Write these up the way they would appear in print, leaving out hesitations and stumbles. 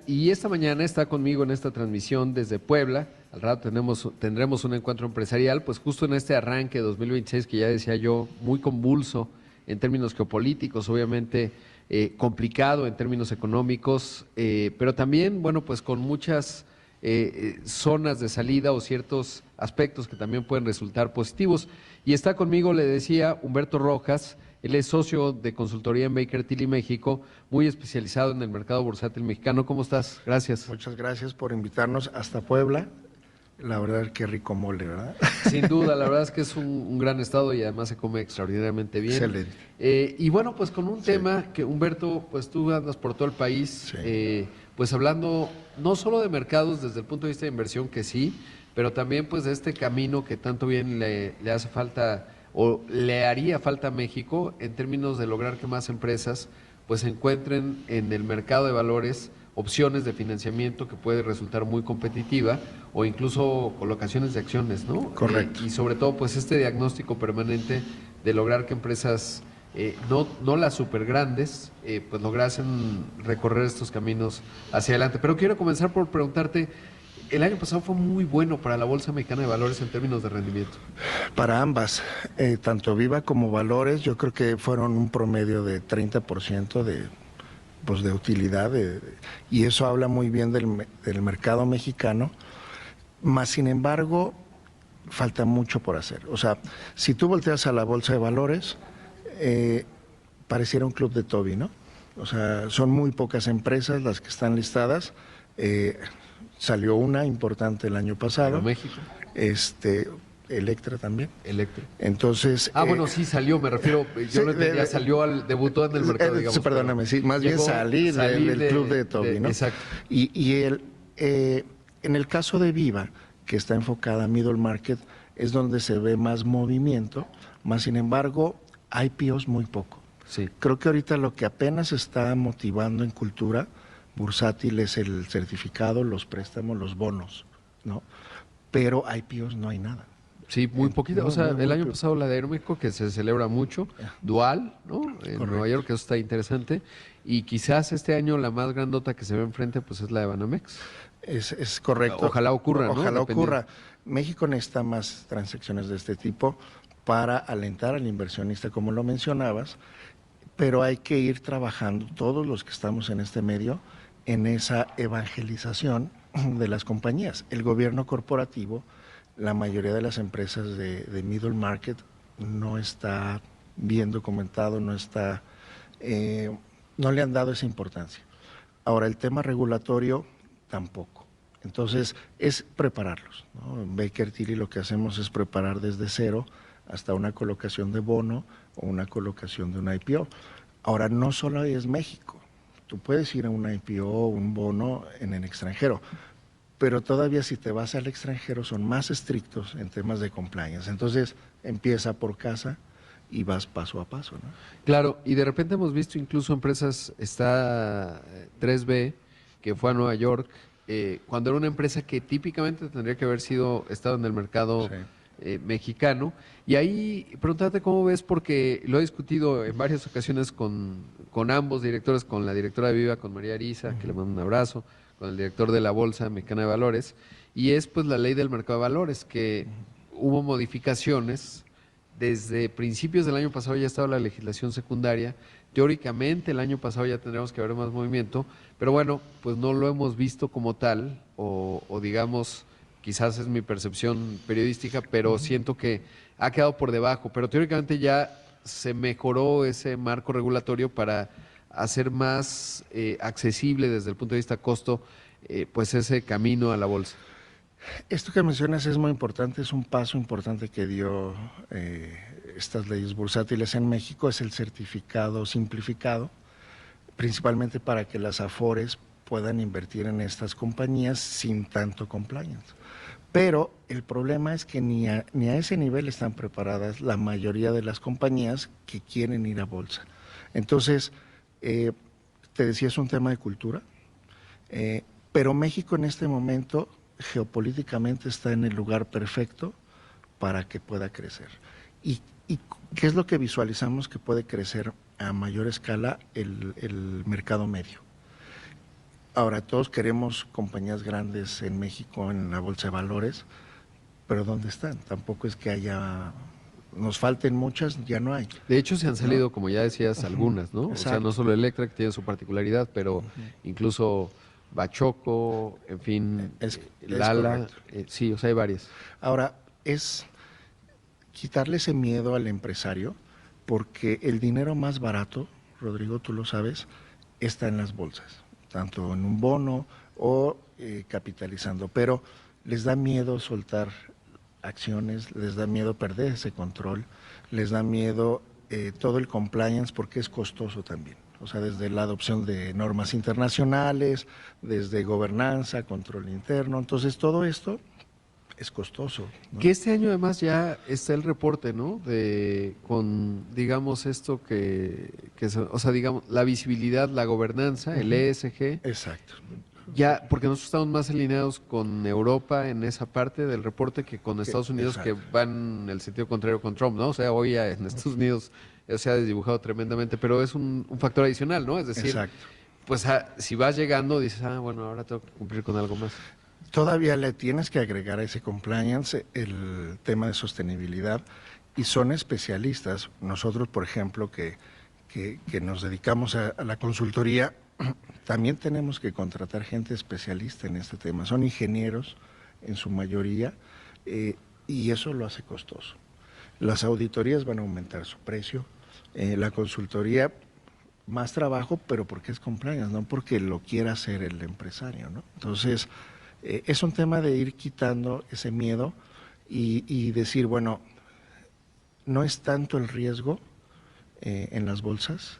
Y esta mañana está conmigo en esta transmisión desde Puebla. Al rato tendremos un encuentro empresarial, pues justo en este arranque de 2026 que ya decía yo, muy convulso en términos geopolíticos, obviamente complicado en términos económicos, pero también, bueno, pues con muchas zonas de salida o ciertos aspectos que también pueden resultar positivos. Y está conmigo, le decía, Humberto Rojas. Él es socio de consultoría en Baker Tilly México, muy especializado en el mercado bursátil mexicano. ¿Cómo estás? Gracias. Muchas gracias por invitarnos hasta Puebla. La verdad, qué rico mole, ¿verdad? Sin duda, la verdad es que es un gran estado y además se come extraordinariamente bien. Excelente. Y bueno, pues con un tema que, Humberto, pues tú andas por todo el país, pues hablando no solo de mercados desde el punto de vista de inversión, que sí, pero también pues de este camino que tanto bien le hace falta o le haría falta a México en términos de lograr que más empresas pues encuentren en el mercado de valores opciones de financiamiento que puede resultar muy competitiva o incluso colocaciones de acciones, ¿no? Correcto. Y sobre todo, pues este diagnóstico permanente de lograr que empresas no las super grandes, pues lograsen recorrer estos caminos hacia adelante. Pero quiero comenzar por preguntarte, el año pasado fue muy bueno para la Bolsa Mexicana de Valores en términos de rendimiento. Para ambas, tanto Viva como Valores, yo creo que fueron un promedio de 30% de utilidad, y eso habla muy bien del mercado mexicano, más sin embargo, falta mucho por hacer. O sea, si tú volteas a la Bolsa de Valores, pareciera un club de Toby, ¿no? O sea, son muy pocas empresas las que están listadas. Salió una importante el año pasado. México. Electra también. Electra. Entonces. Bueno, sí salió, me refiero. Yo lo entendía, debutó en el mercado, digamos. Perdóname, sí, más bien salir del club de Toby, ¿no? Exacto. En el caso de Viva, que está enfocada a middle market, es donde se ve más movimiento, más sin embargo, IPOs muy poco. Sí. Creo que ahorita lo que apenas está motivando en cultura bursátil es el certificado, los préstamos, los bonos, ¿no? Pero IPOs no hay nada. Sí, muy poquito. O sea, el año pasado la de Aeroméxico, que se celebra mucho, Dual, ¿no? En Correcto. Nueva York, que eso está interesante. Y quizás este año la más grandota que se ve enfrente, pues es la de Banamex. Es correcto. Ojalá ocurra, ¿no? Ojalá ocurra. México necesita más transacciones de este tipo para alentar al inversionista, como lo mencionabas, pero hay que ir trabajando, todos los que estamos en este medio, en esa evangelización de las compañías. El gobierno corporativo, la mayoría de las empresas de middle market no está bien documentado, no le han dado esa importancia. Ahora, el tema regulatorio tampoco. Entonces, es prepararlos, ¿no? En Baker Tilly lo que hacemos es preparar desde cero hasta una colocación de bono o una colocación de una IPO. Ahora, no solo es México. Tú puedes ir a una IPO o un bono en el extranjero, pero todavía si te vas al extranjero son más estrictos en temas de compliance. Entonces, empieza por casa y vas paso a paso, ¿no? Claro, y de repente hemos visto incluso empresas, está 3B, que fue a Nueva York, cuando era una empresa que típicamente tendría que haber estado en el mercado mexicano. Y ahí, preguntarte cómo ves, porque lo he discutido en varias ocasiones con ambos directores, con la directora de Viva, con María Arisa, que le mando un abrazo, con el director de la Bolsa Mexicana de Valores, y es pues la ley del mercado de valores, que hubo modificaciones. Desde principios del año pasado ya estaba la legislación secundaria. Teóricamente el año pasado ya tendríamos que haber más movimiento, pero bueno, pues no lo hemos visto como tal, o digamos, quizás es mi percepción periodística, pero siento que ha quedado por debajo. Pero teóricamente ya se mejoró ese marco regulatorio para hacer más accesible desde el punto de vista costo, pues ese camino a la bolsa. Esto que mencionas es muy importante, es un paso importante que dio estas leyes bursátiles en México, es el certificado simplificado, principalmente para que las Afores puedan invertir en estas compañías sin tanto compliance. Pero el problema es que ni a ese nivel están preparadas la mayoría de las compañías que quieren ir a bolsa. Entonces, te decía, es un tema de cultura, pero México en este momento geopolíticamente está en el lugar perfecto para que pueda crecer. ¿Y qué es lo que visualizamos que puede crecer a mayor escala? El mercado medio. Ahora, todos queremos compañías grandes en México en la Bolsa de Valores, pero ¿dónde están? Tampoco es que nos falten muchas, ya no hay. De hecho, se han salido, ¿no? como ya decías, algunas, ¿no? O sea, no Exacto. solo Electra, que tiene su particularidad, pero incluso Bachoco, en fin, Es Lala, correcto. sí, o sea, hay varias. Ahora, es quitarle ese miedo al empresario, porque el dinero más barato, Rodrigo, tú lo sabes, está en las bolsas, tanto en un bono o capitalizando, pero les da miedo soltar acciones, les da miedo perder ese control, les da miedo todo el compliance porque es costoso también. O sea, desde la adopción de normas internacionales, desde gobernanza, control interno. Entonces, todo esto es costoso, ¿no? Que este año además ya está el reporte, ¿no? Con, digamos, esto o sea, digamos, la visibilidad, la gobernanza, el ESG. Exacto. Ya, porque nosotros estamos más alineados con Europa en esa parte del reporte que con Estados Unidos, que Exacto. van en el sentido contrario con Trump, ¿no? O sea, hoy en Estados Unidos se ha desdibujado tremendamente, pero es un factor adicional, ¿no? Es decir, Exacto. pues si vas llegando, dices, bueno, ahora tengo que cumplir con algo más. Todavía le tienes que agregar a ese compliance el tema de sostenibilidad y son especialistas. Nosotros, por ejemplo, que nos dedicamos a la consultoría, también tenemos que contratar gente especialista en este tema. Son ingenieros en su mayoría y eso lo hace costoso. Las auditorías van a aumentar su precio, la consultoría más trabajo, pero porque es compliance, no porque lo quiera hacer el empresario, ¿no? Entonces, es un tema de ir quitando ese miedo y decir, bueno, no es tanto el riesgo en las bolsas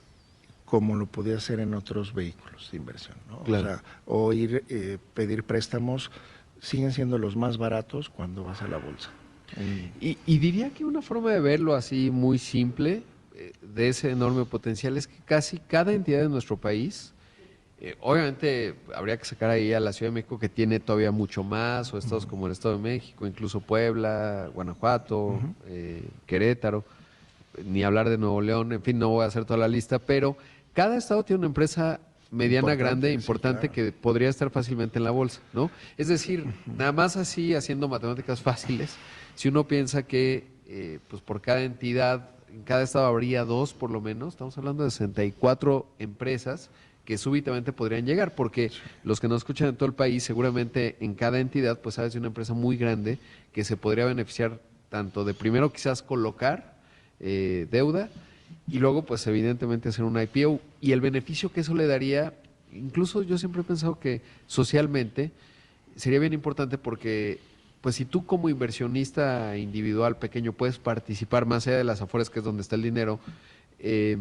como lo podía ser en otros vehículos de inversión, ¿no? Claro. O sea, o ir pedir préstamos siguen siendo los más baratos cuando vas a la bolsa. Y diría que una forma de verlo así muy simple, de ese enorme potencial, es que casi cada entidad de nuestro país, obviamente habría que sacar ahí a la Ciudad de México, que tiene todavía mucho más, o estados como el Estado de México, incluso Puebla, Guanajuato, Querétaro, ni hablar de Nuevo León, en fin, no voy a hacer toda la lista, pero cada estado tiene una empresa mediana, grande, importante, sí, claro. que podría estar fácilmente en la bolsa, ¿no? Es decir, nada más así, haciendo matemáticas fáciles, si uno piensa que pues por cada entidad, en cada estado habría dos por lo menos, estamos hablando de 64 empresas que súbitamente podrían llegar, porque los que nos escuchan en todo el país, seguramente en cada entidad, pues sabes de una empresa muy grande que se podría beneficiar tanto de primero quizás colocar deuda y luego pues evidentemente hacer un IPO y el beneficio que eso le daría, incluso yo siempre he pensado que socialmente sería bien importante porque pues si tú como inversionista individual pequeño puedes participar más allá de las afueras que es donde está el dinero, eh,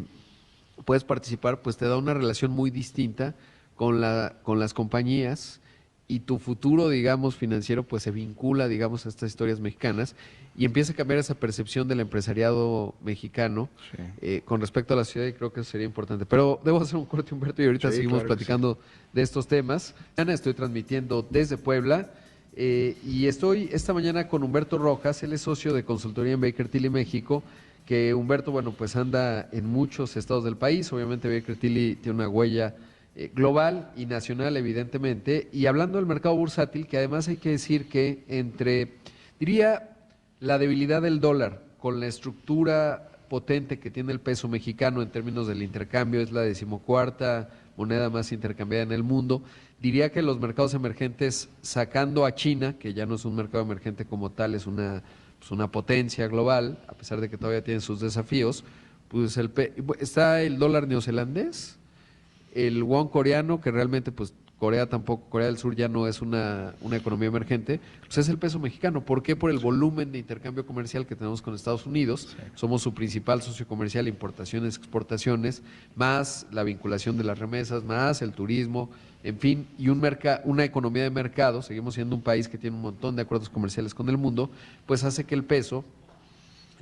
puedes participar, pues te da una relación muy distinta con las compañías y tu futuro, digamos, financiero, pues se vincula, digamos, a estas historias mexicanas y empieza a cambiar esa percepción del empresariado mexicano Sí. con respecto a la ciudad y creo que eso sería importante. Pero debo hacer un corte, Humberto, y ahorita Sí, seguimos claro que sí. platicando de estos temas. Mañana estoy transmitiendo desde Puebla y estoy esta mañana con Humberto Rojas, él es socio de consultoría en Baker Tilly México, que Humberto, bueno, pues anda en muchos estados del país, obviamente Baker Tilly tiene una huella global y nacional, evidentemente, y hablando del mercado bursátil, que además hay que decir que diría, la debilidad del dólar con la estructura potente que tiene el peso mexicano en términos del intercambio, es la 14ª moneda más intercambiada en el mundo, diría que los mercados emergentes, sacando a China, que ya no es un mercado emergente como tal, es una potencia global, a pesar de que todavía tiene sus desafíos, pues está el dólar neozelandés, el won coreano, que realmente pues Corea tampoco, Corea del Sur ya no es una economía emergente, pues es el peso mexicano. ¿Por qué? Por el volumen de intercambio comercial que tenemos con Estados Unidos. Sí. Somos su principal socio comercial, importaciones, exportaciones, más la vinculación de las remesas, más el turismo, en fin, y una economía de mercado, seguimos siendo un país que tiene un montón de acuerdos comerciales con el mundo, pues hace que el peso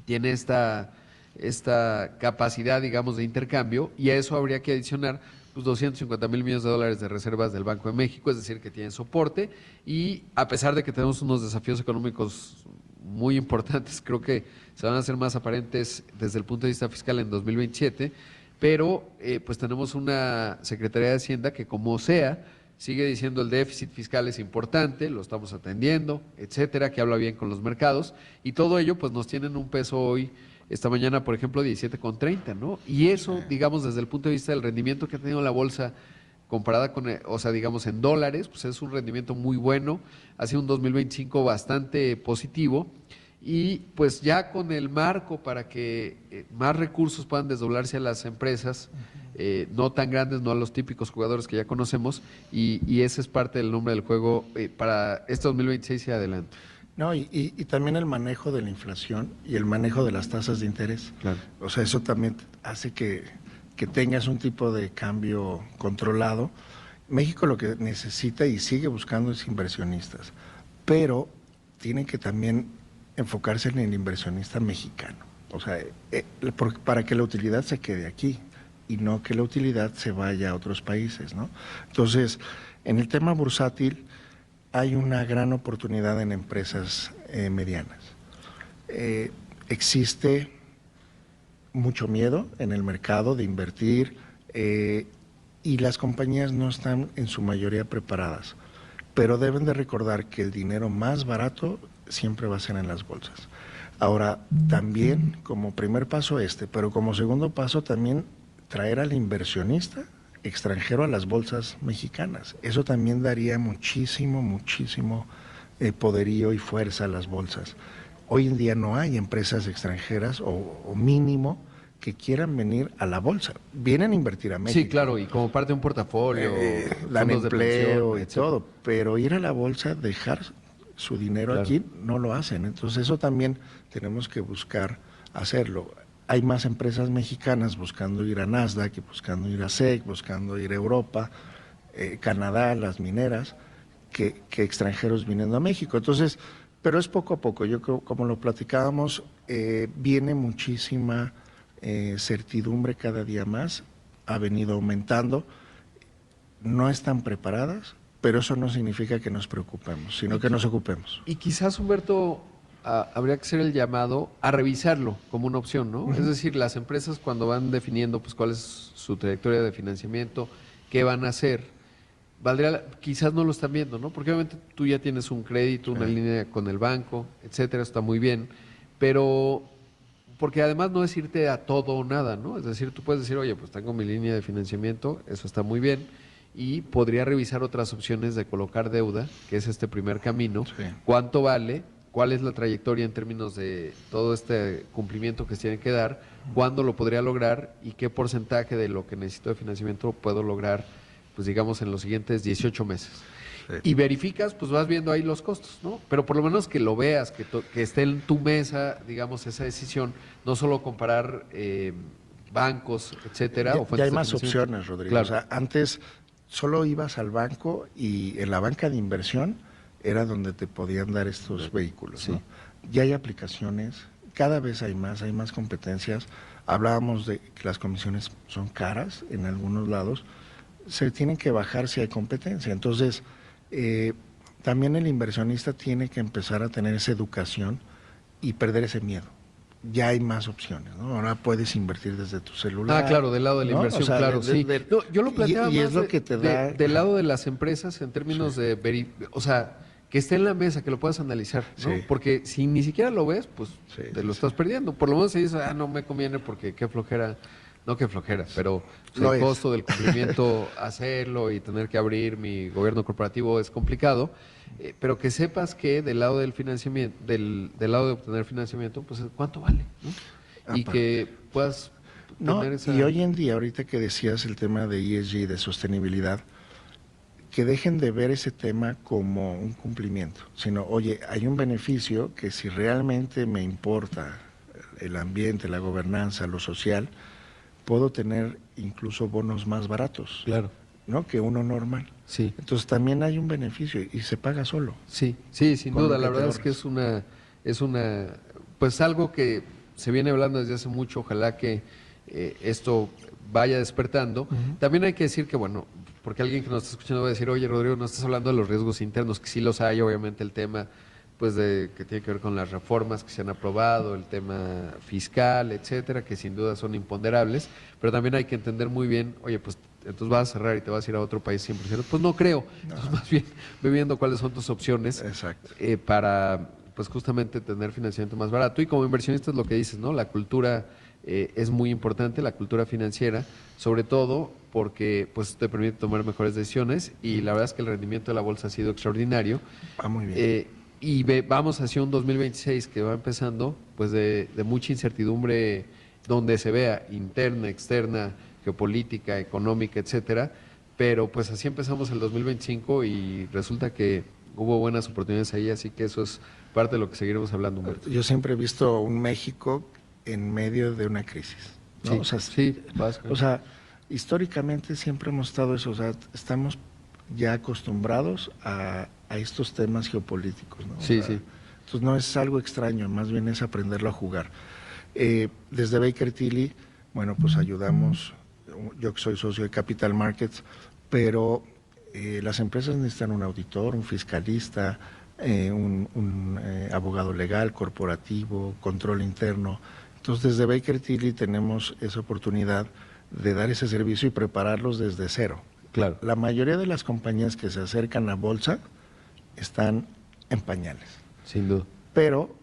tiene esta capacidad, digamos, de intercambio, y a eso habría que adicionar pues, 250,000 millones de dólares de reservas del Banco de México, es decir, que tienen soporte, y a pesar de que tenemos unos desafíos económicos muy importantes, creo que se van a hacer más aparentes desde el punto de vista fiscal en 2027, pero pues tenemos una Secretaría de Hacienda que como sea, sigue diciendo el déficit fiscal es importante, lo estamos atendiendo, etcétera, que habla bien con los mercados, y todo ello pues nos tienen un peso hoy, esta mañana, por ejemplo, 17,30, ¿no? Y eso, digamos, desde el punto de vista del rendimiento que ha tenido la bolsa comparada con, o sea, digamos, en dólares, pues es un rendimiento muy bueno, ha sido un 2025 bastante positivo, y pues ya con el marco para que más recursos puedan desdoblarse a las empresas, no tan grandes, no a los típicos jugadores que ya conocemos, y ese es parte del nombre del juego para este 2026 y adelante. No, y también el manejo de la inflación y el manejo de las tasas de interés. Claro. O sea, eso también hace que tengas un tipo de cambio controlado. México lo que necesita y sigue buscando es inversionistas, pero tiene que también enfocarse en el inversionista mexicano. O sea, para que la utilidad se quede aquí y no que la utilidad se vaya a otros países, ¿no? Entonces, en el tema bursátil hay una gran oportunidad en empresas medianas. Existe mucho miedo en el mercado de invertir y las compañías no están en su mayoría preparadas, pero deben de recordar que el dinero más barato siempre va a ser en las bolsas. Ahora, también como primer paso pero como segundo paso también traer al inversionista extranjero a las bolsas mexicanas. Eso también daría muchísimo poderío y fuerza a las bolsas. Hoy en día no hay empresas extranjeras o mínimo que quieran venir a la bolsa. Vienen a invertir a México. Sí, claro, y como parte de un portafolio, dan fondos de empleo pensión, y etcétera. todo, pero ir a la bolsa, dejar su dinero Claro. aquí, no lo hacen. Entonces eso también tenemos que buscar hacerlo. Hay más empresas mexicanas buscando ir a Nasdaq, buscando ir a SEC, buscando ir a Europa, Canadá, las mineras, que extranjeros viniendo a México. Entonces, pero es poco a poco. Yo creo, como lo platicábamos, viene muchísima certidumbre cada día más, ha venido aumentando. No están preparadas, pero eso no significa que nos preocupemos, sino que nos ocupemos. Y quizás, Humberto, habría que hacer el llamado a revisarlo como una opción, ¿no? Es decir, las empresas cuando van definiendo pues cuál es su trayectoria de financiamiento, qué van a hacer, quizás no lo están viendo, ¿no? Porque obviamente tú ya tienes un crédito, una línea con el banco, etcétera, está muy bien, pero porque además no es irte a todo o nada, ¿no? Es decir, tú puedes decir, oye, pues tengo mi línea de financiamiento, eso está muy bien, y podría revisar otras opciones de colocar deuda, que es este primer camino, cuánto vale, cuál es la trayectoria en términos de todo este cumplimiento que se tiene que dar, cuándo lo podría lograr y qué porcentaje de lo que necesito de financiamiento puedo lograr, pues digamos, en los siguientes 18 meses. Sí. Y verificas, pues vas viendo ahí los costos, ¿no? Pero por lo menos que lo veas, que esté en tu mesa, digamos, esa decisión, no solo comparar bancos, etcétera. Ya hay más opciones, Rodrigo. Claro. O sea, antes solo ibas al banco y en la banca de inversión era donde te podían dar estos vehículos, sí. ¿no? Ya hay aplicaciones, cada vez hay más competencias. Hablábamos de que las comisiones son caras en algunos lados, se tienen que bajar si hay competencia. Entonces, también el inversionista tiene que empezar a tener esa educación y perder ese miedo. Ya hay más opciones, ¿no? Ahora puedes invertir desde tu celular. Ah, claro, del lado de la inversión, o sea, claro, sí. No, yo lo planteaba y más es lo que te da... del lado de las empresas en términos de, o sea, que esté en la mesa, que lo puedas analizar, ¿no? Sí. Porque si ni siquiera lo ves, pues te lo estás perdiendo. Por lo menos se dice, no me conviene porque qué flojera. No que flojera, pero el costo del cumplimiento, hacerlo y tener que abrir mi gobierno corporativo es complicado, pero que sepas que del lado del financiamiento, del lado de obtener financiamiento, pues cuánto vale, ¿no? Y que puedas tener esa... Y hoy en día, ahorita que decías el tema de ESG, de sostenibilidad, que dejen de ver ese tema como un cumplimiento, sino, oye, hay un beneficio que si realmente me importa el ambiente, la gobernanza, lo social, puedo tener incluso bonos más baratos, claro, ¿no? Que uno normal. Sí. Entonces también hay un beneficio y se paga solo. Sí, sin duda. La verdad es que es una, pues algo que se viene hablando desde hace mucho. Ojalá que esto vaya despertando. También hay que decir que, bueno, porque alguien que nos está escuchando va a decir, oye, Rodrigo, no estás hablando de los riesgos internos, que sí los hay, obviamente el tema pues de que tiene que ver con las reformas que se han aprobado, el tema fiscal, etcétera, que sin duda son imponderables, pero también hay que entender muy bien, oye, pues entonces vas a cerrar y te vas a ir a otro país 100%. Pues no creo. Entonces, más bien, ve viendo cuáles son tus opciones Exacto. para, pues justamente tener financiamiento más barato. Y como inversionista es lo que dices, ¿no? La cultura es muy importante, la cultura financiera, sobre todo porque pues te permite tomar mejores decisiones y la verdad es que el rendimiento de la bolsa ha sido extraordinario. Va muy bien. Vamos hacia un 2026 que va empezando pues de mucha incertidumbre donde se vea interna, externa, geopolítica, económica, etcétera, pero pues así empezamos el 2025 y resulta que hubo buenas oportunidades ahí, así que eso es parte de lo que seguiremos hablando, Humberto. Yo siempre he visto un México en medio de una crisis, ¿no? Sí, O sea, sí, o sea, históricamente siempre hemos estado eso, o sea, estamos ya acostumbrados a estos temas geopolíticos, ¿no? sí, O sea, sí. entonces no es algo extraño, más bien es aprenderlo a jugar. Desde Baker Tilly, bueno, pues ayudamos, yo que soy socio de Capital Markets, pero las empresas necesitan un auditor, un fiscalista, un abogado legal, corporativo, control interno. Entonces, desde Baker Tilly tenemos esa oportunidad de dar ese servicio y prepararlos desde cero. Claro. La mayoría de las compañías que se acercan a bolsa están en pañales. Sin duda. Pero,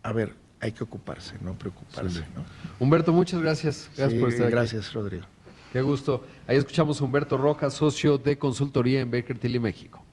a ver, hay que ocuparse, no preocuparse, ¿no? Humberto, muchas gracias. Gracias Sí, por estar aquí. gracias, Rodrigo. Qué gusto. Ahí escuchamos a Humberto Rojas, socio de consultoría en Baker Tilly México.